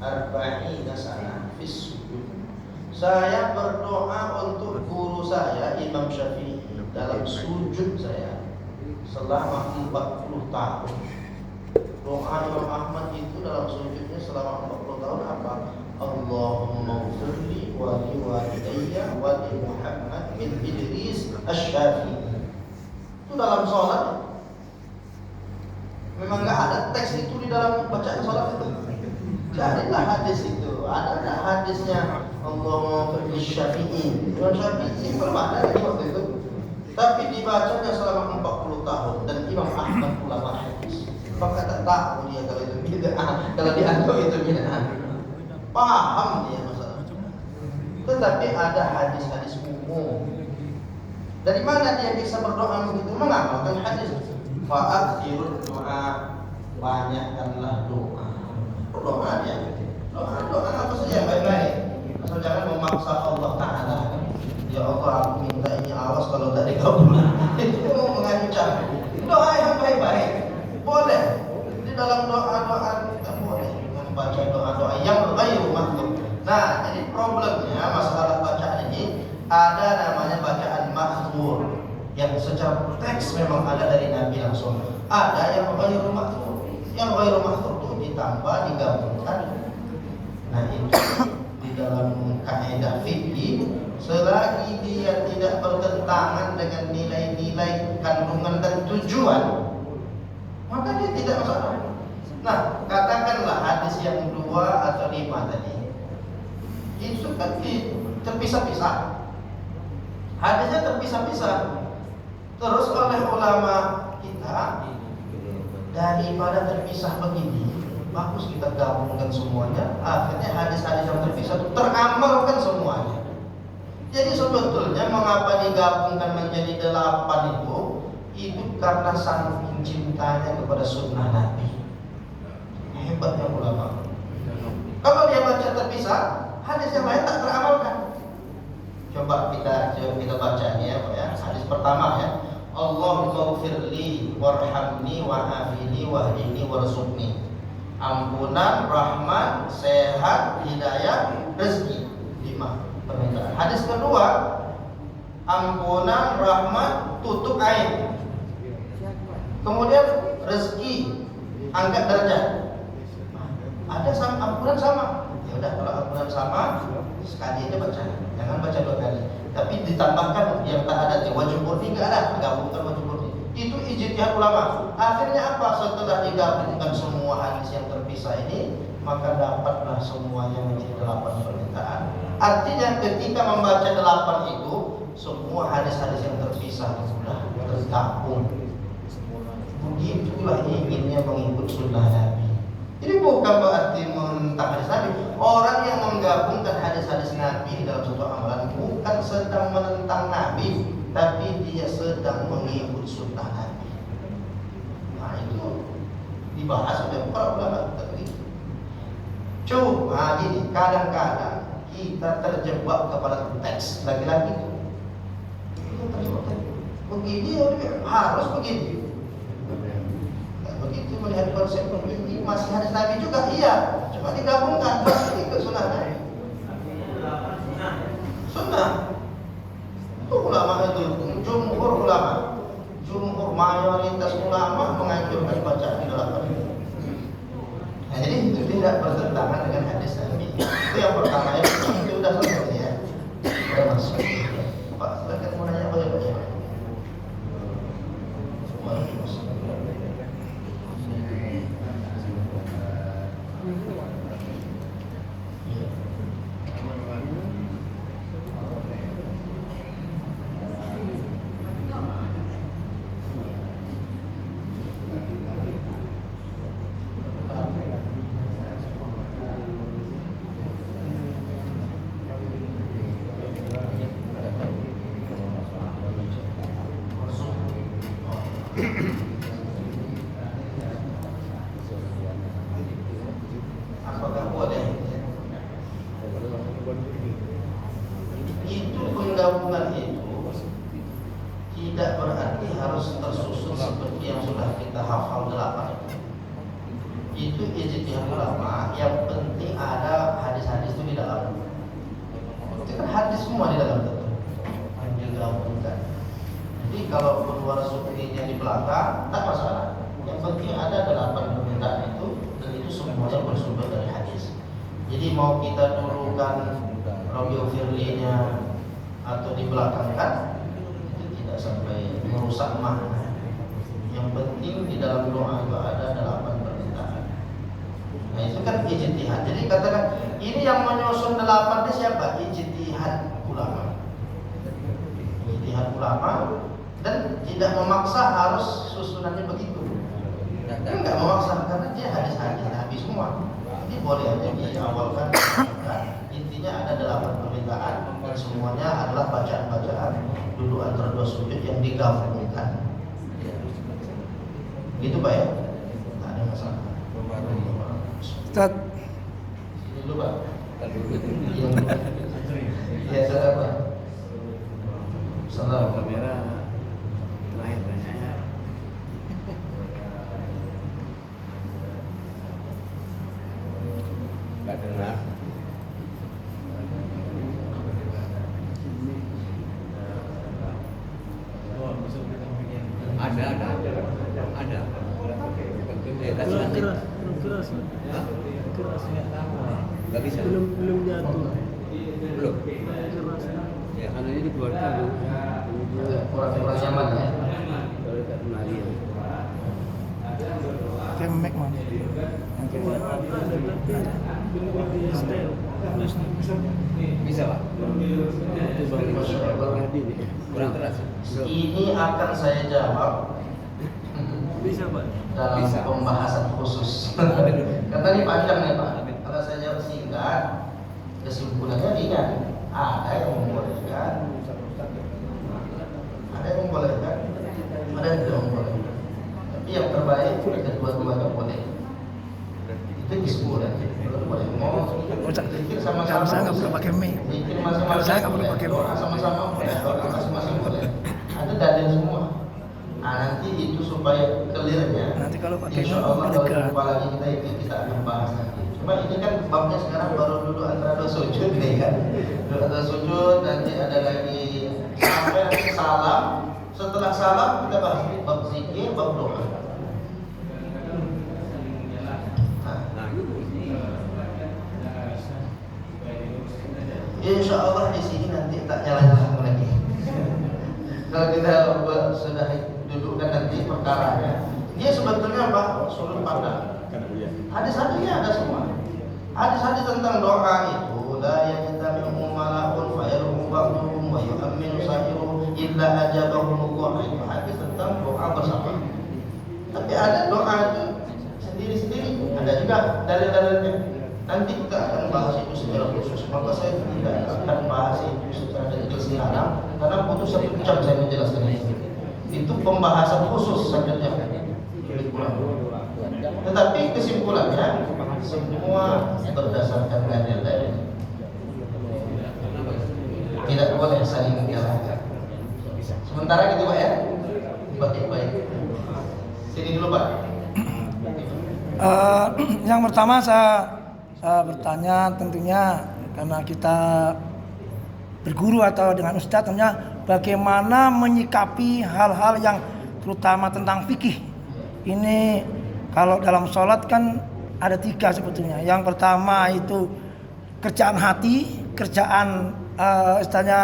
arba'ina sana fis sujud. Saya berdoa untuk guru saya Imam Syafi'i dalam sujud saya selama 40 tahun. Doa Imam Ahmad itu dalam sujudnya selama 40 tahun apa? Allahumma ghfirli wa li walidayya wa li Muhammad bin Idris Asy-Syafi'i. Itu dalam sholat. Memang nggak ada teks itu di dalam bacaan sholat itu. Carilah hadis itu. Ada nggak hadisnya Allahumma ghfirli Syafi'i? Imam Syafi'i belum ada di waktu itu. Tapi dibacanya selama 40 tahun dan Imam Ahmad ulama hadis. Maka tak tahu dia kalau itu bid'ah, kalau dianggap itu bid'ah. Paham dia masalah. Tetapi ada hadis-hadis umum. Dari mana dia bisa berdoa begitu? Mengamalkan hadis. Fa'akhirul doa, banyakkanlah doa. Doa dia. Doa apa saja yang baik-baik. Asal jangan memaksa Allah Ta'ala. Ya Allah, aku minta ini, awas kalau tak dikabul. Itu mengancam. Doa yang baik-baik boleh. Di dalam doa-doa kita boleh membaca doa-doa yang ghairu makhluk. Nah, jadi problemnya masalah bacaan ini ada namanya bacaan mahdzur yang secara teks memang ada dari Nabi langsung. Ada yang ghairu makhluk. Yang ghairu makhluk itu ditambah digabungkan. Nah, itu di dalam kaidah fikih selagi dia tidak bertentangan dengan nilai-nilai kandungan dan tujuan, maka dia tidak masalah. Nah, katakanlah hadis yang 2 atau 5 tadi itu kan terpisah-pisah. Hadisnya terpisah-pisah. Terus oleh ulama kita, daripada terpisah begini, bagus kita gabungkan semuanya. Akhirnya hadis-hadis yang terpisah itu teramalkan semuanya. Jadi sebetulnya mengapa digabungkan menjadi 8 itu karena saking cintanya kepada sunnah Nabi. Hebatnya ulama. Kalau dia baca terpisah, hadis yang lain tak teramalkan. Coba kita baca ini ya. Hadis pertama ya. Allahumma ghfirli warhamni wa'afini wahdini warzuqni. Ampunan, rahmat, sehat, hidayah, rezeki. 5 permintaan. Hadis kedua, ampunan, rahmat, tutup aib. Kemudian rezeki, angkat derajat. Ada sama ampunan sama. Ya udah, kalau ampunan sama sekali aja baca. Jangan baca 2 kali. Tapi ditambahkan yang tak ada wajib murni enggak ada, gabungkan wajib murni. Itu ijtihad ulama. Akhirnya apa? Setelah digabungkan semua hadis yang terpisah ini, maka dapatlah semuanya menjadi 8 permintaan. Artinya ketika membaca 8 itu, semua hadis-hadis yang terpisah sudah tergabung. Begitulah inginnya mengikut sunnah Nabi. Ini bukan berarti menentang hadis Nabi. Orang yang menggabungkan hadis-hadis Nabi dalam satu amalan bukan sedang menentang Nabi, tapi dia sedang mengikut sunnah Nabi. Nah, dibahas oleh para ulama tertentu. Cuma gini, kadang-kadang kita terjebak kepada teks lagi-lagi itu terjebak begini harus begini. Begitu melihat konsep ini masih hadis Nabi juga, iya, cuma digabungkan masih ikut sunnah Nabi. Sunnah itu ulama itu, jumhur mayoritas ulama menganjurkan bacaan 8. Nah, jadi itu tidak bertentangan dengan hadis Nabi. Itu yang pertama ya, itu sudah selesai ya. Sudah masuk. Pak, silakan mau nanya apa ya Pak? Apakah boleh? Itu penggabungan itu tidak berarti harus tersusun seperti yang sudah kita hafal 8. Itu ijtihad ulama, yang penting ada hadis-hadis itu di dalam. Itu kan hadis semua di dalam itu yang digabungkan. Jadi kalau kedua ini di belakang tak masalah. Yang penting ada 8 permintaan itu, dan itu semuanya bersumber dari hadis. Jadi mau kita dulukan Rabiul Firlinya atau di belakang kan, itu tidak sampai merusak makna. Yang penting di dalam doa itu ada 8 permintaan. Nah itu kan ijtihad. Jadi katakan ini yang menyusun 8 itu siapa? Ijtihad ulama. Ijtihad ulama, dan tidak memaksa harus susunannya begitu. Enggak memaksa karena dia hadis-hadis Nabi semua. Jadi boleh aja diawalkan. Intinya ada 8 permintaan dan semuanya adalah bacaan-bacaan duduk antara 2 sujud yang digabungkan. Gitu Pak ya? Tidak ada masalah. Ustaz, Ini dulu Pak. Ya saudara Pak. Salam. kamera terakhir tanya. Nggak dengar. Ada. Keras. Hah? Keras ya. Nggak bisa. Belum jatuh. Belum. Keras. Ya. Anaknya dikeluarkan dulu. Kurang nyaman ya. Kalau dekat kemari ya. Kemek mana? Bisa Pak. Kurang keras. Ini akan saya jawab Bisa Pak. dalam Bisa. pembahasan khusus. Karena ini panjang nih Pak. Kalau saya jawab singkat, kesimpulannya ringan. Ada yang membolehkan, ada yang membolehkan, ada yang tidak membolehkan. Tapi yang terbaik kedua-duanya boleh. Itu kesimpulan. Boleh mau zikir sama-sama. Kalau saya nggak boleh pakai mic. Zikir Kalau masing-masing. saya nggak boleh pakai mic. Doa sama-sama boleh. Doa masing-masing boleh. Ada dalil semua. Nah, nanti itu supaya clearnya. Nanti kalau pakai Insya mic Allah kalau dekat. jumpa lagi kita akan bahas nanti. Cuma ini kan babnya sekarang baru duduk antara 2 sujud nih kan. Duduk antara sujud, nanti ada lagi sampai nanti salam. Setelah salam kita bahas bab zikir, bab doa. Nah, Insya Allah di sini nanti tak nyala-nyala lagi. Kalau kita sudah dudukkan nanti perkaranya, dia sebetulnya apa? Sudut pandang. Hadis-hadisnya ada semua. Hadis-hadis tentang doa itu la yajtami'u mala'un fayaruhu ba'duhum wa yu'minu sahiruhu illa ajabahum Allah. Itu hadis tentang doa bersama. Tapi ada doa itu sendiri-sendiri. Ada juga dalil-dalilnya. Nanti kita akan bahas itu secara khusus. Maka saya tidak akan bahas itu secara detail sekarang karena butuh 1 jam saya menjelaskan itu. Itu pembahasan khusus saja. Tetapi kesimpulannya semua berdasarkan dalil. Tidak boleh saling menyalahkan. Sementara gitu Pak ya, baik. Sini dulu Pak. Yang pertama saya bertanya tentunya karena kita berguru atau dengan ustadz, tentunya bagaimana menyikapi hal-hal yang terutama tentang fikih. Ini kalau dalam sholat kan ada 3 sebetulnya. Yang pertama itu kerjaan hati, kerjaan istilahnya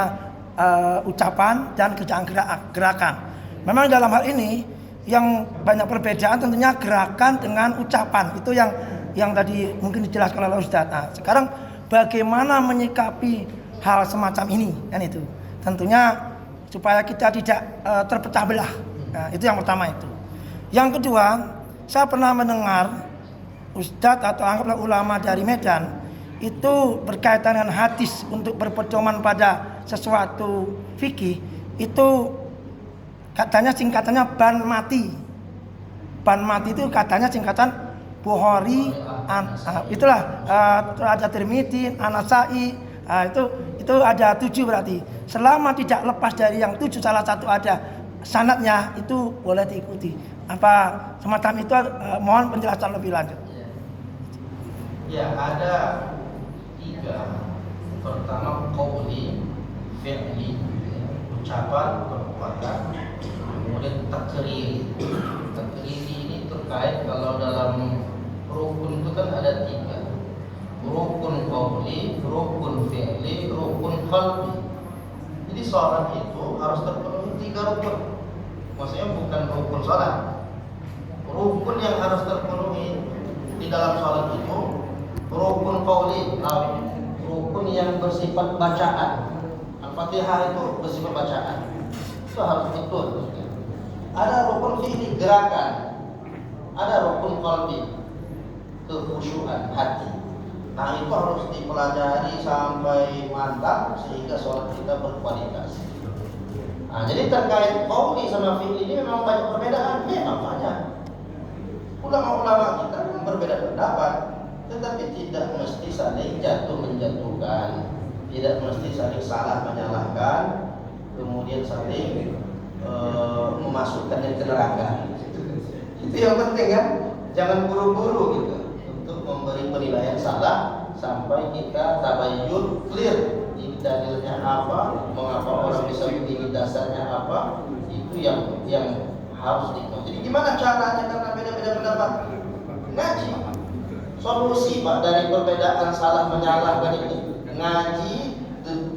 ucapan, dan kerjaan gerakan. Memang dalam hal ini yang banyak perbedaan tentunya gerakan dengan ucapan. Itu yang tadi mungkin dijelaskan oleh Ustadz. Nah, sekarang bagaimana menyikapi hal semacam ini, kan itu. Tentunya supaya kita tidak terpecah belah. Nah, itu yang pertama itu. Yang kedua, saya pernah mendengar Ustadz atau anggaplah ulama dari Medan itu berkaitan dengan hadis untuk berpedoman pada sesuatu fikih, itu katanya singkatannya ban mati. Ban mati itu katanya singkatan Bukhari, itulah ada Tirmidzi, An-Nasa'i, itu ada 7 berarti. Selama tidak lepas dari yang 7 salah satu ada sanadnya, itu boleh diikuti. Apa semacam itu, mohon penjelasan lebih lanjut. Ya, ada 3. Pertama qauli, fi'li, ucapan, perbuatan. Kemudian takriri. Takriri ini terkait kalau dalam rukun itu kan ada 3. Rukun qauli, rukun fi'li, rukun qalbi. Jadi sholat itu harus terpenuhi 3 rukun. Maksudnya bukan rukun sholat. Rukun yang harus terpenuhi di dalam sholat itu rukun qauli, rukun yang bersifat bacaan. Al-Fatihah itu bersifat bacaan. Itu harus betul. Ada rukun fi'li, gerakan. Ada rukun qalbi, kekhusyuan hati. Nah, itu harus dipelajari sampai mantap sehingga sholat kita berkualitas. Nah, jadi terkait qauli sama fi'li ini memang banyak perbedaan, memang banyak. Ulama-ulama kita berbeda pendapat, tetapi tidak mesti saling jatuh menjatuhkan, tidak mesti saling salah menyalahkan, kemudian saling memasukkannya ke neraka. Itu yang penting kan, jangan buru-buru gitu untuk memberi penilaian salah sampai kita tabayyun, clear ini dalilnya apa, mengapa orang bisa begini, dasarnya apa. Itu yang harus diketahui. Jadi gimana caranya karena beda-beda pendapat? Ngaji. Solusi Pak dari perbedaan salah menyalahkan ini, ngaji,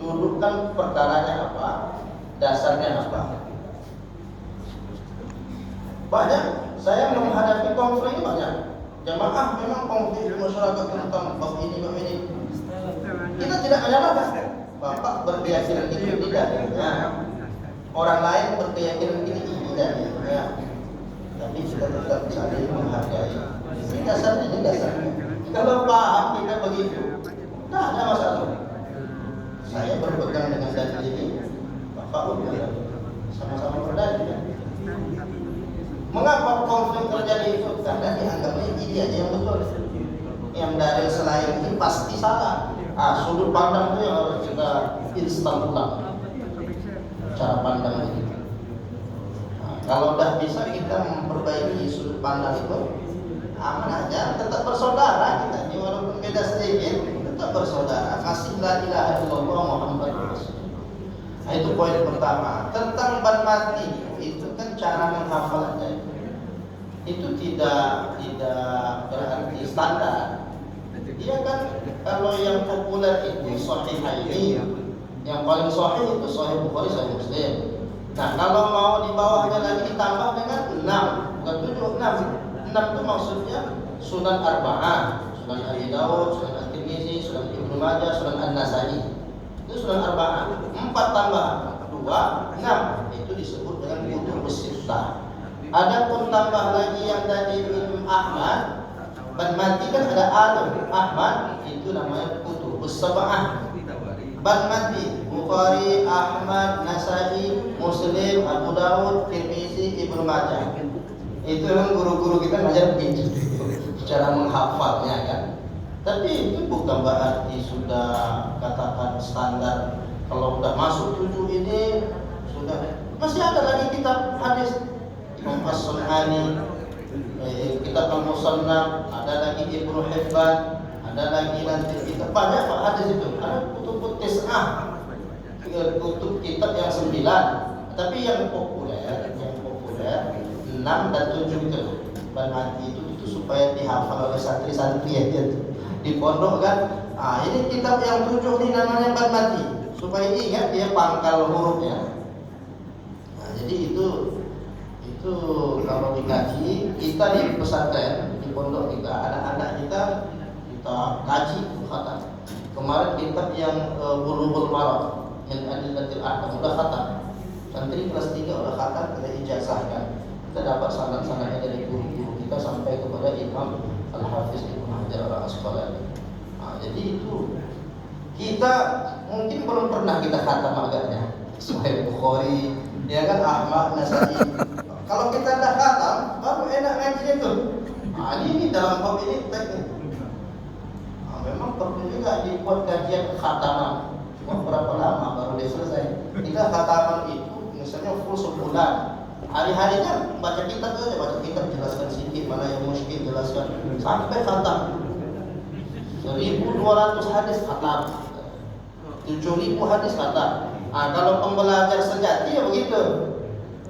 dudukkan perkaranya apa, dasarnya apa. Banyak saya menghadapi konflik ini banyak. Jamaah memang konflik masyarakat tentang bab ini. Kita tidak menyalahkan. Bapak berkeyakinan itu tidak. Nah, orang lain berkeyakinan ini tidak. Ya. Tapi kita tetap saling menghargai. Ini dasarnya. Kalau paham kita begitu, tidak ada masalah. Saya berpegang dengan dalil ini, Bapak berpegang, sama-sama berdalil. Mengapa konflik terjadi itu? Karena dianggapnya ini aja yang betul. Yang dalil selain ini pasti salah. Sudut pandang itu yang harus kita instan ulang. Cara pandang itu. Kalau udah bisa kita memperbaiki sudut pandang itu, aman aja, tetap bersaudara kita. Walaupun beda sedikit, tetap bersaudara. Masih la ilaha illallah Muhammadur Rasulullah. Nah, itu poin pertama. Tentang ban mati, itu kan cara menghafalnya. Itu tidak berarti standar. Dia kan kalau yang populer itu Sahihaini, yang paling sahih itu Sahih Bukhari, Sahih Muslim. Nah, kalau mau di bawahnya lagi ditambah dengan 6, bukan 7, 6. 6 itu maksudnya Sunan Arba'ah, Sunan Abi Dawud, Sunan At-Tirmidzi, Sunan Ibnu Majah, Sunan An-Nasa'i. Itu Sunan Arba'ah. 4 tambah 2, 6. Itu disebut dengan kutubus sittah. Adapun tambah lagi yang tadi Imam Ahmad, ban mati kan ada Alum Ahmad, itu namanya kutubus sab'ah. Ban mati Bukhari, Ahmad, Nasa'i, Muslim, Abu Dawud, Tirmidzi, Ibnu Majah. Itu kan guru-guru kita ngajar begitu. cara menghafalnya kan. Tapi itu bukan berarti sudah katakan standar. Kalau udah masuk 7 ini sudah. Masih ada lagi kitab hadis Imam As-Sunani, kitab Al-Musannaf, ada lagi Ibnu Hibban, ada lagi nanti kitab banyak Pak hadis itu. Ada kutub tis'ah, kutub kitab yang 9. Tapi yang populer 6 dan 7 itu Banmati itu supaya dihafal oleh santri-santri ya di pondok kan. Ini kitab yang 7 ini namanya Banmati supaya ingat dia pangkal hurufnya. Jadi itu kalau dikaji kita di pesantren di pondok kita anak-anak kita kaji khatam. Kemarin kitab yang Bulughul Maram min Adillatil Ahkam udah khatam. Santri kelas 3 udah khatam, kita ijazahkan. Kita dapat sanad-sanadnya dari guru-guru kita sampai kepada Imam Al-Hafiz Ibnu Hajar Al-Asqalani. Jadi itu kita mungkin belum pernah kita khatam agaknya Sahih Bukhari, ya kan, Ahmad, Nasai. Kalau kita dah khatam, baru enak ngaji itu. Ini dalam bab ini teknik. Memang perlu juga dibuat kajian khataman. Cuma berapa lama baru dia selesai. Kita khataman itu misalnya full sebulan. Hari-harinya baca kitab saja, baca kitab jelaskan sedikit, mana yang muskil jelaskan sampai khatam. 1.200 hadis khatam. 7.000 hadis khatam. Kalau pembelajar sejati ya begitu.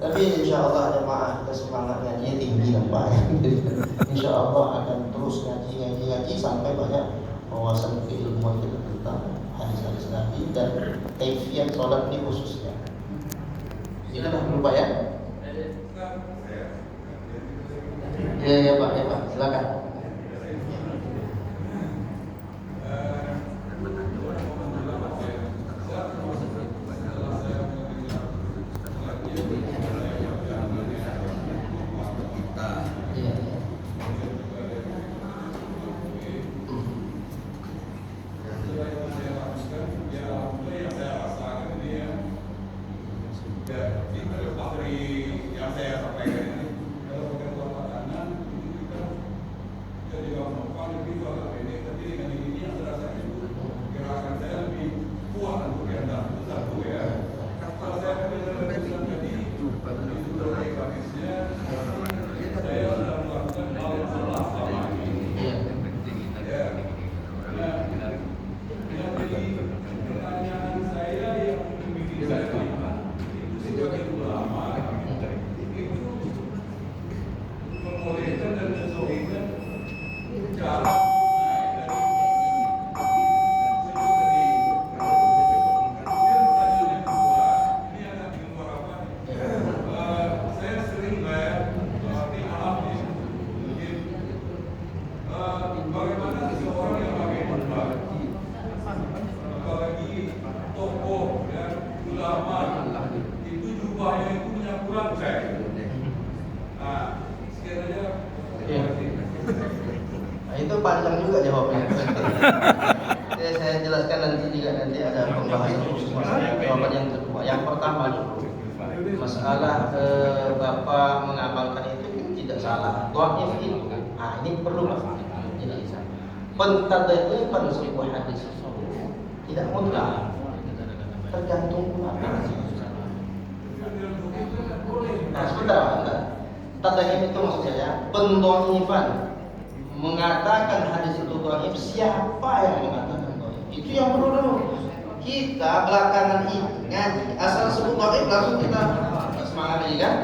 Tapi insya Allah jemaah kita semangat ngajinya tinggi nampaknya. Insya Allah akan terus ngaji sampai banyak wawasan keilmuan kita tentang hadis-hadis Nabi dan kaifiat sholat ini khususnya. Itu dah lupa ya. Ya Pak, silakan. Itu panjang juga jawabnya. Saya jelaskan nanti ada pembahasan khusus masalah jawaban yang kedua. Yang pertama dulu, masalah Bapak mengamalkan itu tidak salah. Dhaif itu, ini perlu penjelasan. Pentadhifan sebuah hadis tidak mutlak, tergantung ulama. Sebentar. Tadhif itu maksud saya pendhaifan. Mengatakan hadis itu dhaif, siapa yang mengatakan dhaif? Itu yang perlu dulu. Kita belakangan ini ngaji asal sebut dhaif langsung kita semangat lagi kan?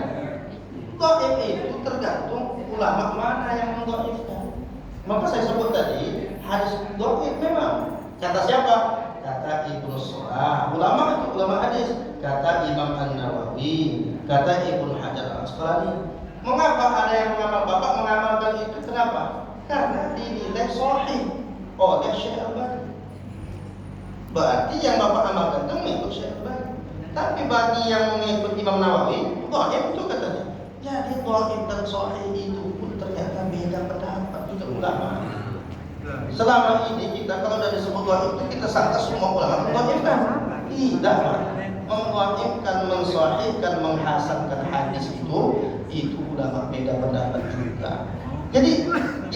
Dhaif itu tergantung ulama mana yang mendhaifkan. Maka saya sebut tadi hadis dhaif memang kata siapa? Kata Ibnu Salah, ulama itu ulama hadis. Kata Imam An-Nawawi, kata Ibnu Hajar Al-Asqalani. Mengapa ada yang Bapak mengamalkan itu? Kenapa? Karena dinilai sahih oleh Syekh Al-Albani. Berarti yang Bapak amalkan itu mengikut Syekh Al-Albani. Tapi bagi yang mengikut Imam Nawawi, dhaif itu katanya. Jadi dhaif dan sahih itu pun ternyata beda pendapat juga ulama. Selama ini kita kalau dari sebut dhaif itu kita sangka semua ulama mendhaifkan. Tidak, mendhaifkan, mensahihkan, menghasankan hadis itu ulama beda pendapat juga. Jadi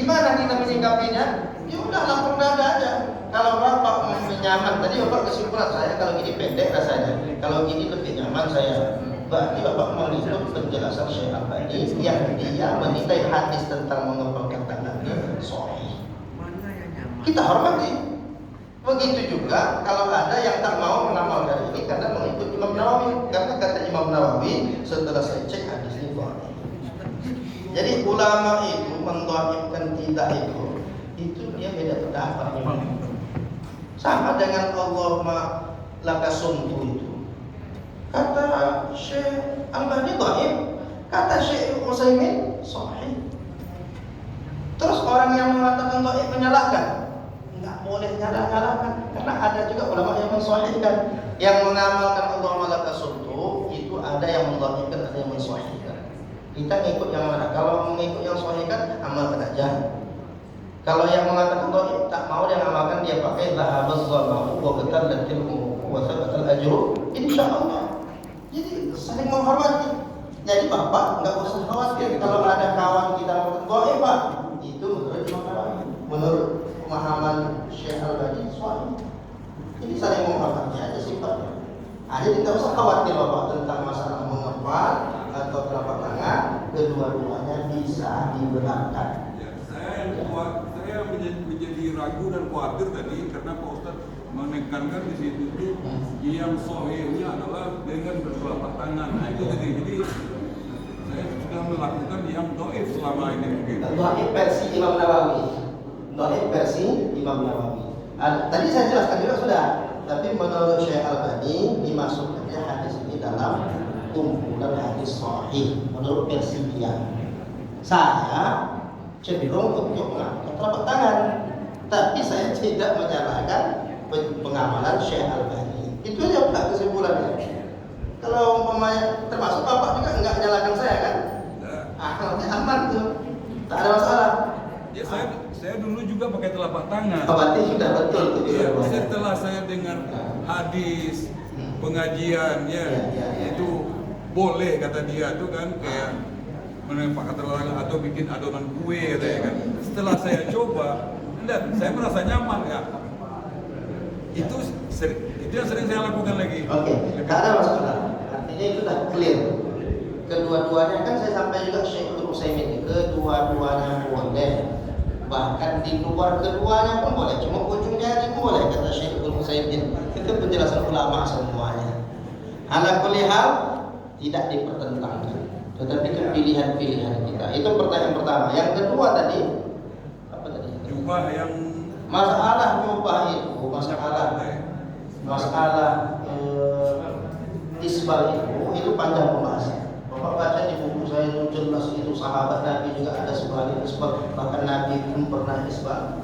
Gimana kita menyikapinya? Ya udah lapor dada aja. Kalau bapak nyaman, tadi bapak kesimpulan saya kalau gini pendek rasanya, kalau gini lebih nyaman saya. Berarti bapak mengikut penjelasan Syekh Al-Albani yang dia menilai hadis tentang mengepalkan tangannya sahih. Kita hormati. Begitu juga kalau ada yang tak mau mengamalkan ini karena mengikut Imam Nawawi, karena kata Imam Nawawi setelah saya cek hadis ini sahih. Jadi ulama itu mendhaifkan tidak itu dia beda pendapat. Sama dengan Allahumma lakasumtu itu. Kata Syekh Al-Albani dhaif, kata Syekh Utsaimin sahih. Terus orang yang mengatakan dhaif menyalahkan? Enggak boleh nyalahkan, karena ada juga ulama yang mensahihkan. Yang mengamalkan Allahumma lakasumtu itu ada yang mendhaifkan, ada yang mensahihkan. Kita ngikut yang mana? Kalau mengikut yang sahihkan, amalkan aja. Kalau yang mengatakan dhaif tak mau dia amalkan, dia pakai dhahabaz zalama wa qatallatil wa thabatal ajru insyaallah. Jadi saling menghormati. Jadi bapak enggak usah khawatir kalau ada kawan kita mengatakan dhaif, Pak. Itu menurut Imam Nawawi, menurut pemahaman Syekh Al-Albani sahih. Jadi saling menghormati aja sifatnya. Jadi tidak usah khawatir bapak tentang masalah mengepal atau telapak tangan, kedua-duanya bisa dibenarkan. Saya menjadi ragu dan khawatir tadi karena Pak Ustadz menekankan di situ tuh yang sahihnya adalah dengan bertelapak tangan. Nah itu jadi saya sudah melakukan yang dhaif selama ini mungkin. Dhaif versi Imam Nawawi. Dhaif versi Imam Nawawi. Tadi saya jelaskan juga sudah. Tapi menurut Syekh Al-Albani dimasukkannya hadis ini dalam kumpulan hadis sahih menurut versi dia. Saya cenderung untuk mengangkat telapak tangan, tapi saya tidak menyalahkan pengamalan Syekh Al-Albani. Itu aja Pak kesimpulannya. Kalau umpamanya termasuk bapak juga enggak menyalahkan saya kan? Nanti aman tuh, tak ada masalah. Ya saya dulu juga pakai telapak tangan. Berarti sudah betul tuh. Ya, setelah saya dengar hadis pengajian ya, itu boleh kata dia tuh kan kayak menempatkan telapak tangan atau bikin adonan kue katanya kan. Setelah saya coba, dan saya merasa nyaman ya. Itu yang sering saya lakukan lagi. Oke, tak ada masalah. Artinya itu sudah clear. Kedua-duanya kan saya sampai juga Syekh Utsaimin, kedua-duanya boleh. Bahkan di luar keduanya pun boleh, cuma ujung jari pun boleh kata Syekh Utsaimin. Itu penjelasan ulama semuanya. Ala kulli hal tidak dipertentangkan, tetapi kan pilihan-pilihan kita. Itu pertanyaan pertama. Yang kedua tadi apa tadi? Jubah yang Masalah jubah itu, masalah isbal itu panjang pembahasan. Bapak baca di buku saya itu jelas itu sahabat Nabi juga ada sebagian isbal, bahkan Nabi pun pernah isbal.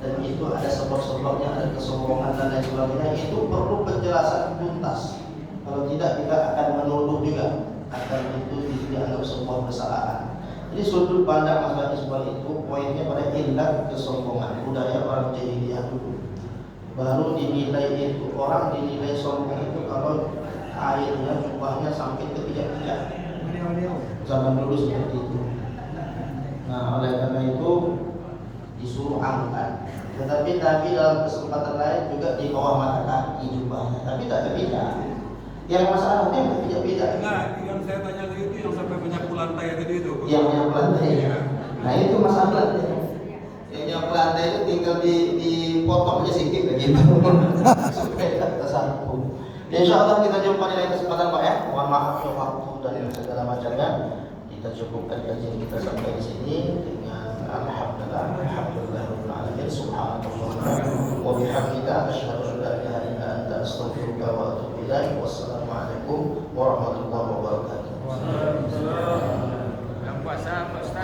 Dan itu ada sebab-sebabnya, ada kesombongan dan lain sebagainya. Itu perlu penjelasan tuntas. Kalau tidak kita akan menuduh juga akan itu dianggap sebuah kesalahan. Jadi sudut pandang masalah isbal itu poinnya pada ilat kesombongan budaya orang jahiliyah dulu. Baru dinilai itu, orang dinilai sombong itu kalau airnya jubahnya sampai ke pijak-pijak. Zaman dulu seperti itu. Nah oleh karena itu disuruh angkat. Tetapi Nabi dalam kesempatan lain juga di bawah mata kaki jubahnya, tapi tak kepijak. Yang masalahnya nggak pijak-pijak. Nah, yang saya tanya tadi itu yang sampai menyapu lantai tadi itu. Yang menyapu lantai. Nah itu masalahnya. Yang menyapu lantai itu tinggal dipotong aja sedikit begitu supaya tidak tersapu. Insya Allah kita jumpa di lain kesempatan Pak ya. Mohon maaf waktu dan segala macamnya. Kita cukupkan kajian kita sampai di sini dengan alhamdulillahirabbil alamin. Subhanallah wa bihamdika asyhadu an la ilaha illa anta astaghfiruka wa atubu ilaik. Wassalamualaikum warahmatullahi wabarakatuh.